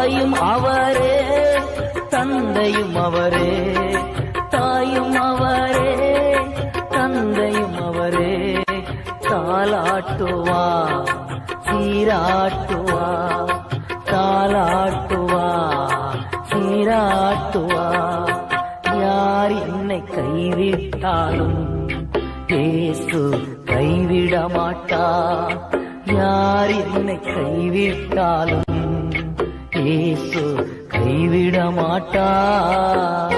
தாயும் அவரே, தந்தையும் அவரே, தாயும் அவரே, தந்தையும் அவரே. தாலாட்டுவா, சீராட்டுவா, தாலாட்டுவா, சீராட்டுவா. யார் என்னை கைவிட்டாலும் இயேசு கைவிட மாட்டார். யார் என்னை கைவிட்டாலும் இயேசு கைவிட மாட்டார்.